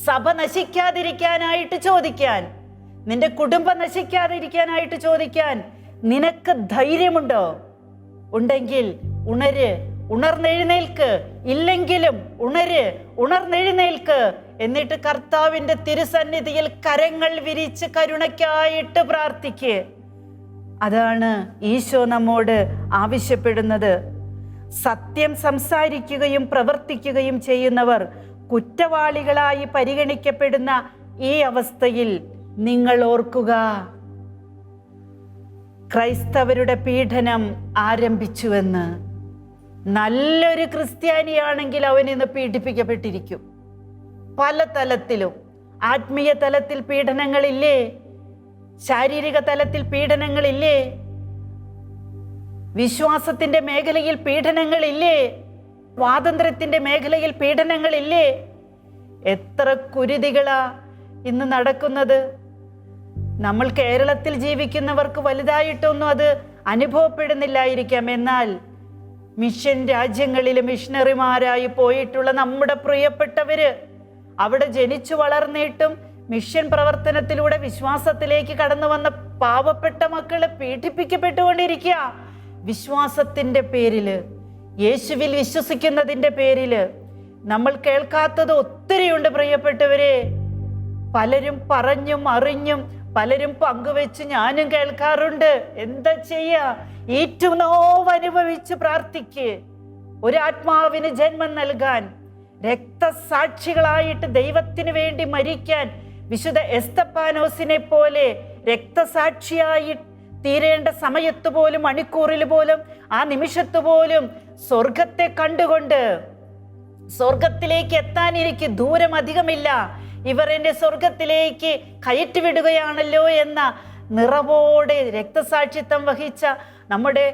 സഭ നശിക്കാതിരിക്കാനായിട്ട് ചോദിക്കാൻ, നിന്റെ കുടുംബം നശിക്കാതിരിക്കാനായിട്ട് ചോദിക്കാൻ നിനക്ക് ധൈര്യമുണ്ടോ? ഉണ്ടെങ്കിൽ ഉണര്, ഉണർന്നെഴുന്നേൽക്ക്. ഇല്ലെങ്കിലും ഉണർന്നെഴുന്നേൽക്ക്. എന്നിട്ട് കർത്താവിൻ്റെ തിരുസന്നിധിയിൽ കരങ്ങൾ വിരിച്ച് കരുണയ്ക്കായിട്ട് പ്രാർത്ഥിക്ക്. അതാണ് ഈശോ നമ്മോട് ആവശ്യപ്പെടുന്നത്. സത്യം സംസാരിക്കുകയും പ്രവർത്തിക്കുകയും ചെയ്യുന്നവർ കുറ്റവാളികളായി പരിഗണിക്കപ്പെടുന്ന ഈ അവസ്ഥയിൽ നിങ്ങൾ ഓർക്കുക, ക്രൈസ്തവരുടെ പീഡനം ആരംഭിച്ചുവെന്ന്. നല്ലൊരു ക്രിസ്ത്യാനിയാണെങ്കിൽ അവൻ ഇന്ന് പീഡിപ്പിക്കപ്പെട്ടിരിക്കും. പല തലത്തിലും. ആത്മീയ തലത്തിൽ പീഡനങ്ങളില്ലേ? ശാരീരിക തലത്തിൽ പീഡനങ്ങളില്ലേ? വിശ്വാസത്തിന്റെ മേഖലയിൽ പീഡനങ്ങളില്ലേ? സ്വാതന്ത്ര്യത്തിന്റെ മേഖലയിൽ പീഡനങ്ങളില്ലേ? എത്ര കുരുതികളാ ഇന്ന് നടക്കുന്നത്. നമ്മൾ കേരളത്തിൽ ജീവിക്കുന്നവർക്ക് വലുതായിട്ടൊന്നും അത് അനുഭവപ്പെടുന്നില്ലായിരിക്കാം. എന്നാൽ മിഷൻ രാജ്യങ്ങളിൽ മിഷണറിമാരായി പോയിട്ടുള്ള നമ്മുടെ പ്രിയപ്പെട്ടവര്, അവിടെ ജനിച്ചു വളർന്നിട്ടും മിഷൻ പ്രവർത്തനത്തിലൂടെ വിശ്വാസത്തിലേക്ക് കടന്നു വന്ന പാവപ്പെട്ട മക്കള് പീഡിപ്പിക്കപ്പെട്ടുകൊണ്ടിരിക്കുക. വിശ്വാസത്തിന്റെ പേരില്, യേശുവിൽ വിശ്വസിക്കുന്നതിന്റെ പേരില് നമ്മൾ കേൾക്കാത്തത് ഒത്തിരിയുണ്ട് പ്രിയപ്പെട്ടവരെ. പലരും പറഞ്ഞും അറിഞ്ഞും പലരും പങ്കുവെച്ച് ഞാനും കേൾക്കാറുണ്ട്. എന്താ ചെയ്യാ? ഏറ്റവും നോവ് അനുഭവിച്ച് പ്രാർത്ഥിക്ക്. ഒരാത്മാവിന് ജന്മം നൽകാൻ, രക്തസാക്ഷികളായിട്ട് ദൈവത്തിന് വേണ്ടി മരിക്കാൻ, വിശുദ്ധ എസ്തപ്പാനോസിനെ പോലെ രക്തസാക്ഷിയായി തീരേണ്ട സമയത്ത് പോലും, മണിക്കൂറിൽ പോലും, ആ നിമിഷത്ത് പോലും സ്വർഗത്തെ കണ്ടുകൊണ്ട് സ്വർഗത്തിലേക്ക് എത്താൻ എനിക്ക് ദൂരം അധികമില്ല, ഇവർ എന്നെ സ്വർഗത്തിലേക്ക് കയറ്റിവിടുകയാണല്ലോ എന്ന നിറവോടെ രക്തസാക്ഷിത്വം വഹിച്ച നമ്മുടെ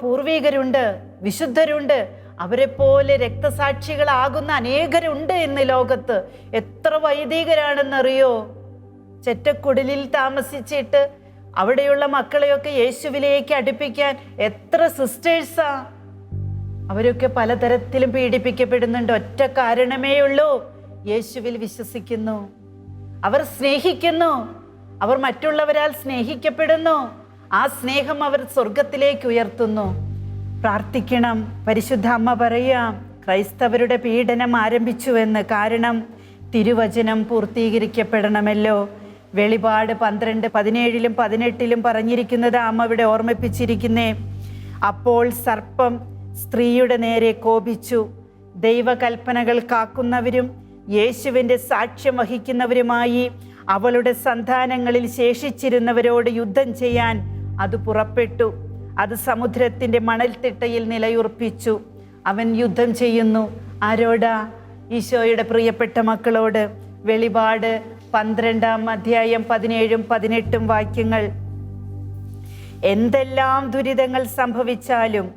പൂർവികരുണ്ട്, വിശുദ്ധരുണ്ട്. അവരെ പോലെ രക്തസാക്ഷികളാകുന്ന അനേകരുണ്ട് ഇന്ന് ലോകത്ത്. എത്ര വൈദികരാണെന്നറിയോ? ചെറ്റക്കുടിലിൽ താമസിച്ചിട്ട് അവിടെയുള്ള മക്കളെയൊക്കെ യേശുവിലേക്ക് അടുപ്പിക്കാൻ എത്ര സിസ്റ്റേഴ്സാ. അവരൊക്കെ പലതരത്തിലും പീഡിപ്പിക്കപ്പെടുന്നുണ്ട്. ഒറ്റ കാരണമേ ഉള്ളൂ, യേശുവിൽ വിശ്വസിക്കുന്നു, അവർ സ്നേഹിക്കുന്നു, അവർ മറ്റുള്ളവരാൽ സ്നേഹിക്കപ്പെടുന്നു. ആ സ്നേഹം അവർ സ്വർഗത്തിലേക്ക് ഉയർത്തുന്നു. പ്രാർത്ഥിക്കണം. പരിശുദ്ധ അമ്മ പറയാം, ക്രൈസ്തവരുടെ പീഡനം ആരംഭിച്ചുവെന്ന്. കാരണം തിരുവചനം പൂർത്തീകരിക്കപ്പെടണമല്ലോ. വെളിപാട് 12:17 18 പറഞ്ഞിരിക്കുന്നത് അമ്മ ഇവിടെ ഓർമ്മിപ്പിച്ചിരിക്കുന്നേ. അപ്പോൾ സർപ്പം സ്ത്രീയുടെ നേരെ കോപിച്ചു. ദൈവകൽപ്പനകൾ കാക്കുന്നവരും യേശുവിൻ്റെ സാക്ഷ്യം വഹിക്കുന്നവരുമായി അവളുടെ സന്താനങ്ങളിൽ ശേഷിച്ചിരുന്നവരോട് യുദ്ധം ചെയ്യാൻ അത് പുറപ്പെട്ടു. അത് സമുദ്രത്തിൻ്റെ മണൽത്തിട്ടയിൽ നിലയുറപ്പിച്ചു. അവൻ യുദ്ധം ചെയ്യുന്നു. ആരോടാ? ഈശോയുടെ പ്രിയപ്പെട്ട മക്കളോട്. വെളിപാട് 12 17 18 വാക്യങ്ങൾ. എന്തെല്ലാം ദുരിതങ്ങൾ സംഭവിച്ചാലും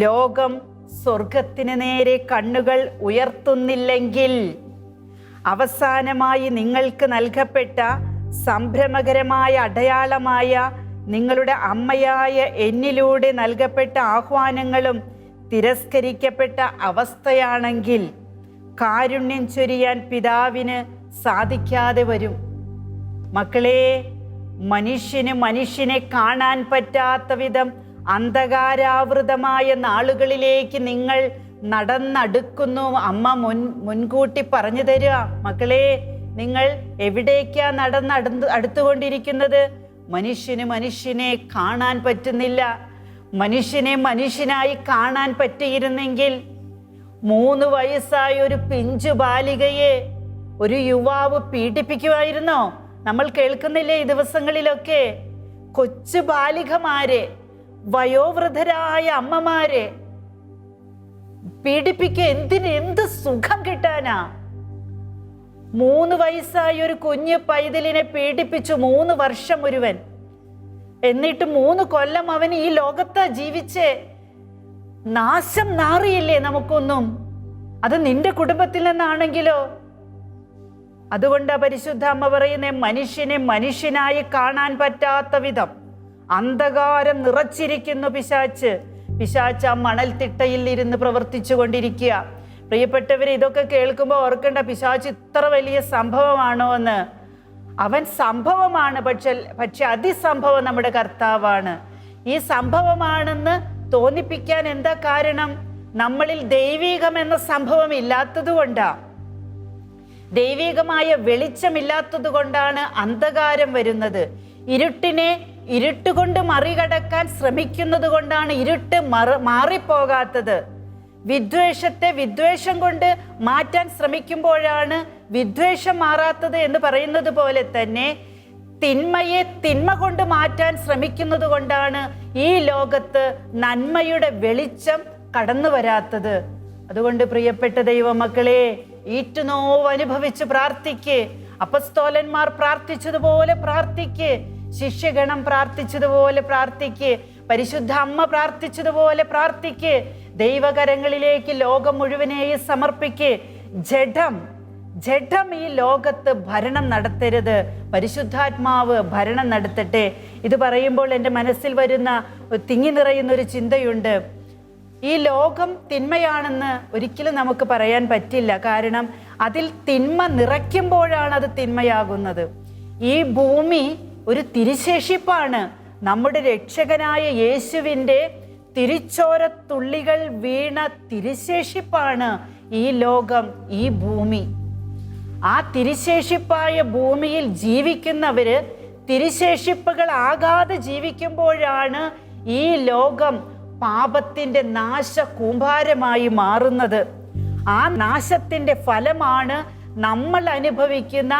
ലോകം സ്വർഗത്തിന് നേരെ കണ്ണുകൾ ഉയർത്തുന്നില്ലെങ്കിൽ അവസാനമായി നിങ്ങൾക്ക് നൽകപ്പെട്ട സംഭ്രമകരമായ അടയാളമായ നിങ്ങളുടെ അമ്മയായ എന്നിലൂടെ നൽകപ്പെട്ട ആഹ്വാനങ്ങളും തിരസ്കരിക്കപ്പെട്ട അവസ്ഥയാണെങ്കിൽ കാരുണ്യം ചൊരിയാൻ പിതാവിന് സാധിക്കാതെ വരും. മക്കളെ, മനുഷ്യനെ കാണാൻ പറ്റാത്ത വിധം അന്ധകാരാവൃതമായ നാളുകളിലേക്ക് നിങ്ങൾ നടന്നടുക്കുന്നു. അമ്മ മുൻകൂട്ടി പറഞ്ഞു തരിക. മക്കളെ, നിങ്ങൾ എവിടേക്കാ അടുത്തുകൊണ്ടിരിക്കുന്നത്? മനുഷ്യനെ കാണാൻ പറ്റുന്നില്ല. മനുഷ്യനായി കാണാൻ പറ്റിയിരുന്നെങ്കിൽ 3 വയസ്സായ ഒരു പിഞ്ചു ബാലികയെ ഒരു യുവാവ് പീഡിപ്പിക്കുമായിരുന്നോ? നമ്മൾ കേൾക്കുന്നില്ലേ ഈ ദിവസങ്ങളിലൊക്കെ? കൊച്ചു ബാലികമാരെ, വയോവൃദ്ധരായ അമ്മമാരെ പീഡിപ്പിക്കുക. എന്ത് സുഖം കിട്ടാനാ? 3 വയസ്സായ ഒരു കുഞ്ഞു പൈതലിനെ പീഡിപ്പിച്ചു 3 വർഷം ഒരുവൻ. എന്നിട്ട് 3 കൊല്ലം അവൻ ഈ ലോകത്ത് ജീവിച്ച് നാശം നാറിയില്ലേ നമുക്കൊന്നും? അത് നിന്റെ കുടുംബത്തിൽ നിന്നാണെങ്കിലോ? അതുകൊണ്ട് പരിശുദ്ധ അമ്മ പറയുന്നേ, മനുഷ്യനായി കാണാൻ പറ്റാത്ത വിധം അന്ധകാരം നിറച്ചിരിക്കുന്നു പിശാച്ച് ആ മണൽത്തിട്ടയിൽ ഇരുന്ന് പ്രവർത്തിച്ചു കൊണ്ടിരിക്കുക. പ്രിയപ്പെട്ടവരെ, ഇതൊക്കെ കേൾക്കുമ്പോൾ ഓർക്കേണ്ട, പിശാച്ച് ഇത്ര വലിയ സംഭവമാണോ എന്ന്. അവൻ സംഭവമാണ്, പക്ഷെ അതിസംഭവം നമ്മുടെ കർത്താവാണ്. ഈ സംഭവമാണെന്ന് തോന്നിപ്പിക്കാൻ എന്താ കാരണം? നമ്മളിൽ ദൈവീകം എന്ന സംഭവം ഇല്ലാത്തത് കൊണ്ടാണ്. ദൈവികമായ വെളിച്ചമില്ലാത്തത് കൊണ്ടാണ് അന്ധകാരം വരുന്നത്. ഇരുട്ടിനെ ഇരുട്ടുകൊണ്ട് മറികടക്കാൻ ശ്രമിക്കുന്നത് കൊണ്ടാണ് ഇരുട്ട് മാറിപ്പോകാത്തത്. വിദ്വേഷത്തെ വിദ്വേഷം കൊണ്ട് മാറ്റാൻ ശ്രമിക്കുമ്പോഴാണ് വിദ്വേഷം മാറാത്തത് എന്ന് പറയുന്നത് പോലെ തന്നെ തിന്മയെ തിന്മ കൊണ്ട് മാറ്റാൻ ശ്രമിക്കുന്നത് കൊണ്ടാണ് ഈ ലോകത്ത് നന്മയുടെ വെളിച്ചം കടന്നു വരാത്തത്. അതുകൊണ്ട് പ്രിയപ്പെട്ട ദൈവമക്കളെ, ഈറ്റുനോവ് അനുഭവിച്ച് പ്രാർത്ഥിക്ക്. അപ്പസ്തോലന്മാർ പ്രാർത്ഥിച്ചതുപോലെ പ്രാർത്ഥിക്ക്. ശിഷ്യഗണം പ്രാർത്ഥിച്ചതുപോലെ പ്രാർത്ഥിക്ക്. പരിശുദ്ധ അമ്മ പ്രാർത്ഥിച്ചതുപോലെ പ്രാർത്ഥിക്ക്. ദൈവകരങ്ങളിലേക്ക് ലോകം മുഴുവനെയും സമർപ്പിക്ക്. ജഡം ഈ ലോകത്ത് ഭരണം നടത്തരുത്. പരിശുദ്ധാത്മാവ് ഭരണം നടത്തട്ടെ. ഇത് പറയുമ്പോൾ എൻ്റെ മനസ്സിൽ വരുന്ന തിങ്ങി നിറയുന്നൊരു ചിന്തയുണ്ട്. ഈ ലോകം തിന്മയാണെന്ന് ഒരിക്കലും നമുക്ക് പറയാൻ പറ്റില്ല. കാരണം അതിൽ തിന്മ നിറയ്ക്കുമ്പോഴാണ് അത് തിന്മയാകുന്നത്. ഈ ഭൂമി ഒരു തിരുശേഷിപ്പാണ്. നമ്മുടെ രക്ഷകനായ യേശുവിൻ്റെ തിരുച്ചോരത്തുള്ളികൾ വീണ തിരുശേഷിപ്പാണ് ഈ ലോകം, ഈ ഭൂമി. ആ തിരുശേഷിപ്പായ ഭൂമിയിൽ ജീവിക്കുന്നവര് തിരുശേഷിപ്പുകളാകാതെ ജീവിക്കുമ്പോഴാണ് ഈ ലോകം പാപത്തിൻ്റെ നാശ കൂമ്പാരമായി മാറുന്നത്. ആ നാശത്തിൻ്റെ ഫലമാണ് നമ്മൾ അനുഭവിക്കുന്ന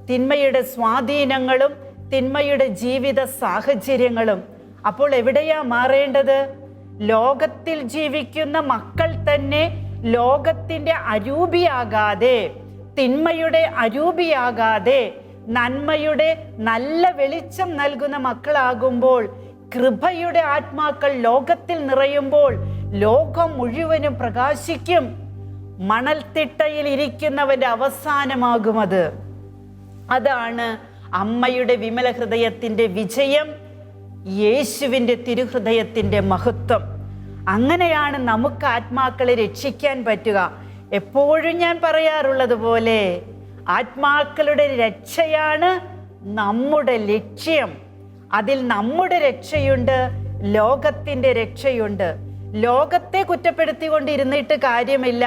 തിന്മയുടെ സ്വാധീനങ്ങളും തിന്മയുടെ ജീവിത സാഹചര്യങ്ങളും. അപ്പോൾ എവിടെയാ മാറേണ്ടത്? ലോകത്തിൽ ജീവിക്കുന്ന മക്കൾ തന്നെ ലോകത്തിൻ്റെ അരൂപിയാകാതെ, തിന്മയുടെ അരൂപിയാകാതെ നന്മയുടെ നല്ല വെളിച്ചം നൽകുന്ന മക്കളാകുമ്പോൾ, കൃപയുടെ ആത്മാക്കൾ ലോകത്തിൽ നിറയുമ്പോൾ ലോകം മുഴുവനും പ്രകാശിക്കും. മണൽത്തിട്ടയിൽ ഇരിക്കുന്നവന്റെ അവസാനമാകുമത്. അതാണ് അമ്മയുടെ വിമല ഹൃദയത്തിൻ്റെ വിജയം, യേശുവിൻ്റെ തിരുഹൃദയത്തിൻ്റെ മഹത്വം. അങ്ങനെയാണ് നമുക്ക് ആത്മാക്കളെ രക്ഷിക്കാൻ പറ്റുക. എപ്പോഴും ഞാൻ പറയാറുള്ളത് പോലെ ആത്മാക്കളുടെ രക്ഷയാണ് നമ്മുടെ ലക്ഷ്യം. അതിൽ നമ്മുടെ രക്ഷയുണ്ട്, ലോകത്തിൻ്റെ രക്ഷയുണ്ട്. ലോകത്തെ കുറ്റപ്പെടുത്തിക്കൊണ്ടിരുന്നിട്ട് കാര്യമില്ല.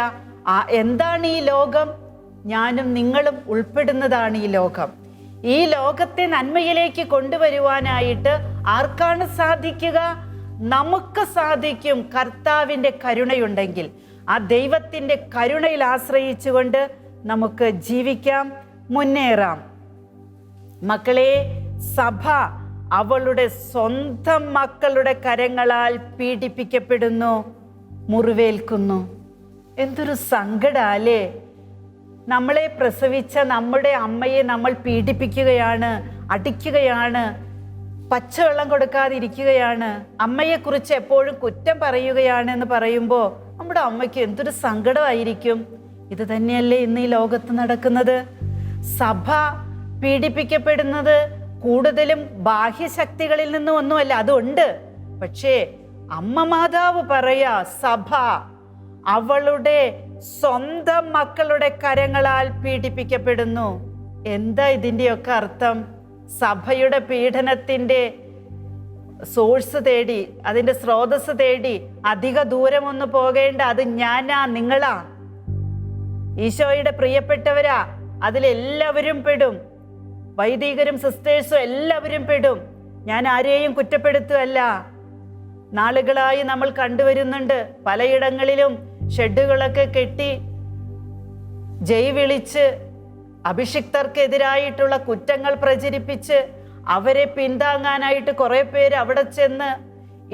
എന്താണ് ഈ ലോകം? ഞാനും നിങ്ങളും ഉൾപ്പെടുന്നതാണ് ഈ ലോകം. ഈ ലോകത്തെ നന്മയിലേക്ക് കൊണ്ടുവരുവാനായിട്ട് ആർക്കാണ് സാധിക്കുക? നമുക്ക് സാധിക്കും. കർത്താവിൻ്റെ കരുണയുണ്ടെങ്കിൽ, ആ ദൈവത്തിൻ്റെ കരുണയിൽ ആശ്രയിച്ചുകൊണ്ട് നമുക്ക് ജീവിക്കാം, മുന്നേറാം. മക്കളെ, സഭ അവളുടെ സ്വന്തം മക്കളുടെ കരങ്ങളാൽ പീഡിപ്പിക്കപ്പെടുന്നു, മുറിവേൽക്കുന്നു. എന്തൊരു സങ്കടാലേ! നമ്മളെ പ്രസവിച്ച നമ്മുടെ അമ്മയെ നമ്മൾ പീഡിപ്പിക്കുകയാണ്, അടിക്കുകയാണ്, പച്ചവെള്ളം കൊടുക്കാതിരിക്കുകയാണ്, അമ്മയെക്കുറിച്ച് എപ്പോഴും കുറ്റം പറയുകയാണ് എന്ന് പറയുമ്പോൾ നമ്മുടെ അമ്മയ്ക്ക് എന്തൊരു സങ്കടമായിരിക്കും. ഇത് തന്നെയല്ലേ ഇന്ന് ഈ ലോകത്ത് നടക്കുന്നത്? സഭ പീഡിപ്പിക്കപ്പെടുന്നത് കൂടുതലും ബാഹ്യശക്തികളിൽ നിന്നും ഒന്നുമല്ല, അതുണ്ട്. പക്ഷേ അമ്മ മാതാവ് പറയാ, സഭ അവളുടെ സ്വന്തം മക്കളുടെ കരങ്ങളാൽ പീഡിപ്പിക്കപ്പെടുന്നു. എന്താ ഇതിൻ്റെയൊക്കെ അർത്ഥം? സഭയുടെ പീഡനത്തിൻ്റെ സോഴ്സ് തേടി, അതിൻ്റെ സ്രോതസ് തേടി അധിക ദൂരമൊന്നും പോകേണ്ട. അത് ഞാനാ, നിങ്ങളാ, ഈശോയുടെ പ്രിയപ്പെട്ടവരാ. അതിലെല്ലാവരും പെടും. വൈദികരും സിസ്റ്റേഴ്സും എല്ലാവരും പെടും. ഞാൻ ആരെയും കുറ്റപ്പെടുത്തുകയല്ല. നാളുകളായി നമ്മൾ കണ്ടുവരുന്നുണ്ട്, പലയിടങ്ങളിലും ഷെഡുകളൊക്കെ കെട്ടി ജയ് വിളിച്ച് അഭിഷിക്തർക്കെതിരായിട്ടുള്ള കുറ്റങ്ങൾ പ്രചരിപ്പിച്ച് അവരെ പിന്താങ്ങാനായിട്ട് കുറെ പേര് അവിടെ ചെന്ന്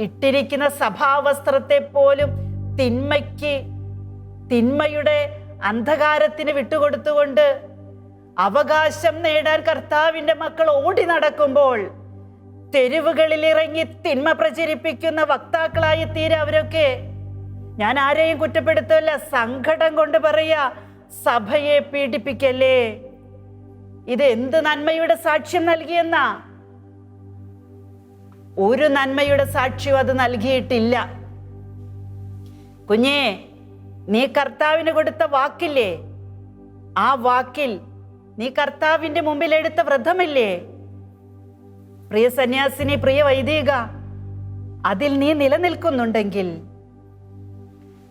ഇട്ടിരിക്കുന്ന സഭാവസ്ത്രത്തെ പോലും തിന്മയുടെ അന്ധകാരത്തിന് വിട്ടുകൊടുത്തുകൊണ്ട് അവകാശം നേടാൻ കർത്താവിൻ്റെ മക്കൾ ഓടി നടക്കുമ്പോൾ തെരുവുകളിൽ ഇറങ്ങി തിന്മ പ്രചരിപ്പിക്കുന്ന വക്താക്കളായി തീരെ അവരൊക്കെ. ഞാൻ ആരെയും കുറ്റപ്പെടുത്തല്ല, സങ്കടം കൊണ്ട് പറയാ, സഭയെ പീഡിപ്പിക്കല്ലേ. ഇത് എന്ത് നന്മയുടെ സാക്ഷ്യം നൽകിയെന്നാ? ഒരു നന്മയുടെ സാക്ഷ്യം അത് നൽകിയിട്ടില്ല. കുഞ്ഞേ, നീ കർത്താവിന് കൊടുത്ത വാക്കില്ലേ? ആ വാക്കിൽ നീ കർത്താവിൻ്റെ മുമ്പിൽ എടുത്ത വ്രതമില്ലേ? പ്രിയ സന്യാസിനി, പ്രിയ വൈദിക, അതിൽ നീ നിലനിൽക്കുന്നുണ്ടെങ്കിൽ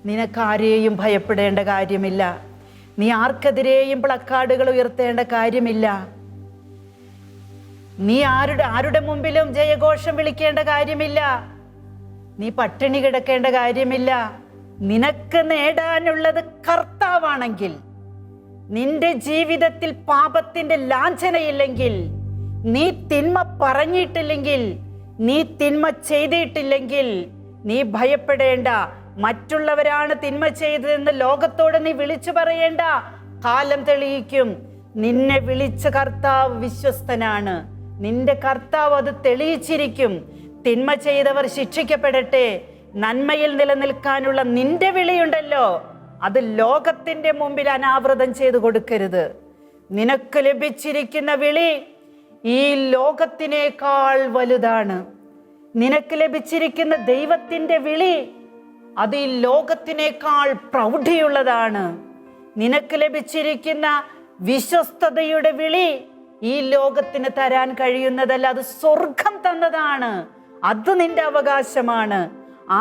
നിനക്കാരെയും ഭയപ്പെടേണ്ട കാര്യമില്ല. നീ ആർക്കെതിരെയും പ്ലക്കാർഡുകൾ ഉയർത്തേണ്ട കാര്യമില്ല. നീ ആരുടെ മുമ്പിലും ജയഘോഷം വിളിക്കേണ്ട കാര്യമില്ല. നീ പട്ടിണി കിടക്കേണ്ട കാര്യമില്ല. നിനക്ക് നേടാനുള്ളത് കർത്താവാണെങ്കിൽ, നിന്റെ ജീവിതത്തിൽ പാപത്തിന്റെ ലാഞ്ചനയില്ലെങ്കിൽ, നീ തിന്മ പറഞ്ഞിട്ടില്ലെങ്കിൽ, നീ തിന്മ ചെയ്തിട്ടില്ലെങ്കിൽ നീ ഭയപ്പെടേണ്ട. മറ്റുള്ളവരാണ് തിന്മ ചെയ്തതെന്ന് ലോകത്തോട് നീ വിളിച്ചു പറയേണ്ട. കാലം തെളിയിക്കും. നിന്നെ വിളിച്ച കർത്താവ് വിശ്വസ്തനാണ്. നിന്റെ കർത്താവ് അത് തെളിയിച്ചിരിക്കും. തിന്മ ചെയ്തവർ ശിക്ഷിക്കപ്പെടട്ടെ. നന്മയിൽ നിലനിൽക്കാനുള്ള നിന്റെ വിളിയുണ്ടല്ലോ, അത് ലോകത്തിന്റെ മുമ്പിൽ അനാവൃതം ചെയ്തു കൊടുക്കരുത്. നിനക്ക് ലഭിച്ചിരിക്കുന്ന വിളി ഈ ലോകത്തിനേക്കാൾ വലുതാണ്. നിനക്ക് ലഭിച്ചിരിക്കുന്ന ദൈവത്തിന്റെ വിളി അത് ഈ ലോകത്തിനേക്കാൾ പ്രൗഢിയുള്ളതാണ്. നിനക്ക് ലഭിച്ചിരിക്കുന്ന വിശ്വസ്തതയുടെ വിളി ഈ ലോകത്തിന് തരാൻ കഴിയുന്നതല്ല, അത് സ്വർഗം തന്നതാണ്. അത് നിന്റെ അവകാശമാണ്.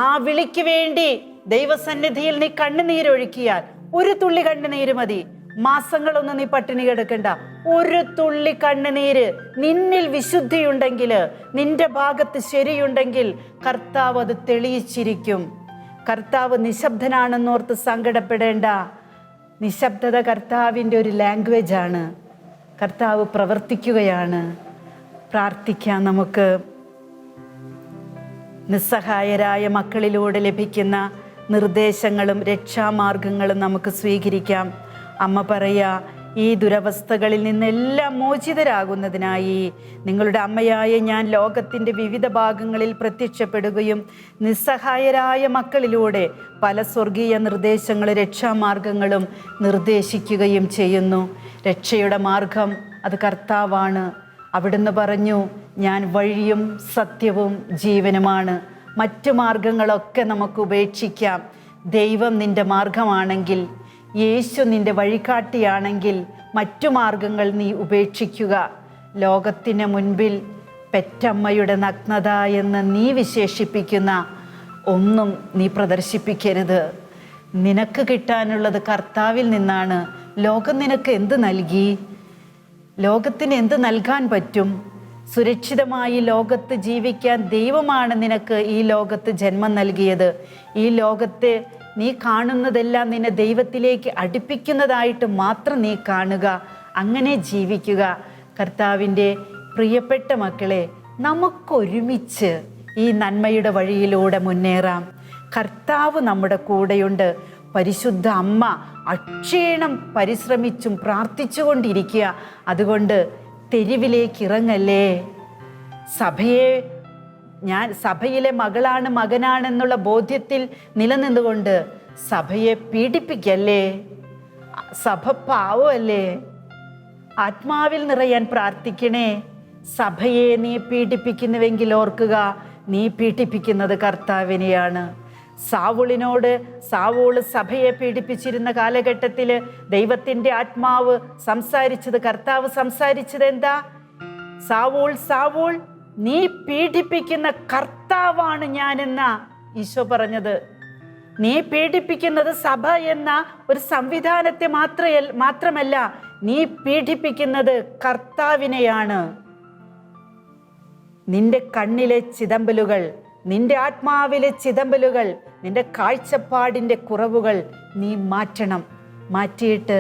ആ വിളിക്ക് വേണ്ടി ദൈവസന്നിധിയിൽ നീ കണ്ണുനീരൊഴുക്കിയാൽ, ഒരു തുള്ളി കണ്ണുനീര് മതി, മാസങ്ങളൊന്നും നീ പട്ടിണി കിടക്കണ്ട. ഒരു തുള്ളി കണ്ണുനീര്, നിന്നിൽ വിശുദ്ധിയുണ്ടെങ്കിൽ, നിന്റെ ഭാഗത്ത് ശരിയുണ്ടെങ്കിൽ കർത്താവ് അത് തെളിയിച്ചിരിക്കും. കർത്താവ് നിശബ്ദനാണെന്നോർത്ത് സങ്കടപ്പെടേണ്ട. നിശബ്ദത കർത്താവിൻ്റെ ഒരു ലാംഗ്വേജ് ആണ്. കർത്താവ് പ്രവർത്തിക്കുകയാണ്. പ്രാർത്ഥിക്കാം നമുക്ക്. നിസ്സഹായരായ മക്കളിലൂടെ ലഭിക്കുന്ന നിർദ്ദേശങ്ങളും രക്ഷാമാർഗങ്ങളും നമുക്ക് സ്വീകരിക്കാം. അമ്മ പറയാ, ഈ ദുരവസ്ഥകളിൽ നിന്നെല്ലാം മോചിതരാകുന്നതിനായി നിങ്ങളുടെ അമ്മയായ ഞാൻ ലോകത്തിൻ്റെ വിവിധ ഭാഗങ്ങളിൽ പ്രത്യക്ഷപ്പെടുകയും നിസ്സഹായരായ മക്കളിലൂടെ പല സ്വർഗീയ നിർദ്ദേശങ്ങളും രക്ഷാമാർഗങ്ങളും നിർദ്ദേശിക്കുകയും ചെയ്യുന്നു. രക്ഷയുടെ മാർഗം അത് കർത്താവാണ്. അവിടുന്ന് പറഞ്ഞു, ഞാൻ വഴിയും സത്യവും ജീവനുമാണ്. മറ്റു മാർഗങ്ങളൊക്കെ നമുക്ക് ഉപേക്ഷിക്കാം. ദൈവം നിന്റെ മാർഗമാണെങ്കിൽ, യേശു നിന്റെ വഴികാട്ടിയാണെങ്കിൽ മറ്റു മാർഗങ്ങൾ നീ ഉപേക്ഷിക്കുക. ലോകത്തിന് മുൻപിൽ പെറ്റമ്മയുടെ നഗ്നത എന്ന് നീ വിശേഷിപ്പിക്കുന്ന ഒന്നും നീ പ്രദർശിപ്പിക്കരുത്. നിനക്ക് കിട്ടാനുള്ളത് കർത്താവിൽ നിന്നാണ്. ലോകം നിനക്ക് എന്ത് നൽകി? ലോകത്തിന് എന്ത് നൽകാൻ പറ്റും? സുരക്ഷിതമായി ലോകത്ത് ജീവിക്കാൻ ദൈവമാണ് നിനക്ക് ഈ ലോകത്ത് ജന്മം നൽകിയത്. ഈ ലോകത്തെ നീ കാണുന്നതെല്ലാം നിന്നെ ദൈവത്തിലേക്ക് അടുപ്പിക്കുന്നതായിട്ട് മാത്രം നീ കാണുക. അങ്ങനെ ജീവിക്കുക. കർത്താവിൻ്റെ പ്രിയപ്പെട്ട മക്കളെ, നമുക്കൊരുമിച്ച് ഈ നന്മയുടെ വഴിയിലൂടെ മുന്നേറാം. കർത്താവ് നമ്മുടെ കൂടെയുണ്ട്. പരിശുദ്ധ അമ്മ അക്ഷീണം പരിശ്രമിച്ചും പ്രാർത്ഥിച്ചുകൊണ്ടിരിക്കുക. അതുകൊണ്ട് തെരുവിലേക്ക് ഇറങ്ങല്ലേ. സഭയിലെ മകളാണ്, മകനാണെന്നുള്ള ബോധ്യത്തിൽ നിലനിന്നുകൊണ്ട് സഭയെ പീഡിപ്പിക്കല്ലേ. സഭ പാവമല്ലേ. ആത്മാവിൽ നിറയാൻ പ്രാർത്ഥിക്കണേ. സഭയെ നീ പീഡിപ്പിക്കുന്നുവെങ്കിൽ ഓർക്കുക, നീ പീഡിപ്പിക്കുന്നത് കർത്താവിനെയാണ്. സാവൂള് സഭയെ പീഡിപ്പിച്ചിരുന്ന കാലഘട്ടത്തിൽ ദൈവത്തിൻ്റെ ആത്മാവ് സംസാരിച്ചത്, കർത്താവ് സംസാരിച്ചത് എന്താ? സാവൂൾ, നീ പീഡിപ്പിക്കുന്ന കർത്താവാണ് ഞാനെന്നാ ഈശോ പറഞ്ഞത്. നീ പീഡിപ്പിക്കുന്നത് സഭ എന്ന ഒരു സംവിധാനത്തെ മാത്രമല്ല, നീ പീഡിപ്പിക്കുന്നത് കർത്താവിനെയാണ്. നിന്റെ കണ്ണിലെ ചിതമ്പലുകൾ, നിന്റെ ആത്മാവിലെ ചിതമ്പലുകൾ, നിന്റെ കാഴ്ചപ്പാടിൻ്റെ കുറവുകൾ നീ മാറ്റണം. മാറ്റിയിട്ട്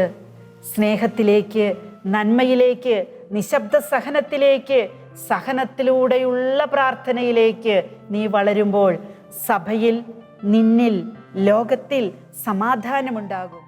സ്നേഹത്തിലേക്ക്, നന്മയിലേക്ക്, നിശബ്ദ സഹനത്തിലേക്ക്, സഹനത്തിലൂടെയുള്ള പ്രാർത്ഥനയിലേക്ക് നീ വളരുമ്പോൾ സഭയിൽ, നിന്നിൽ, ലോകത്തിൽ സമാധാനമുണ്ടാകും.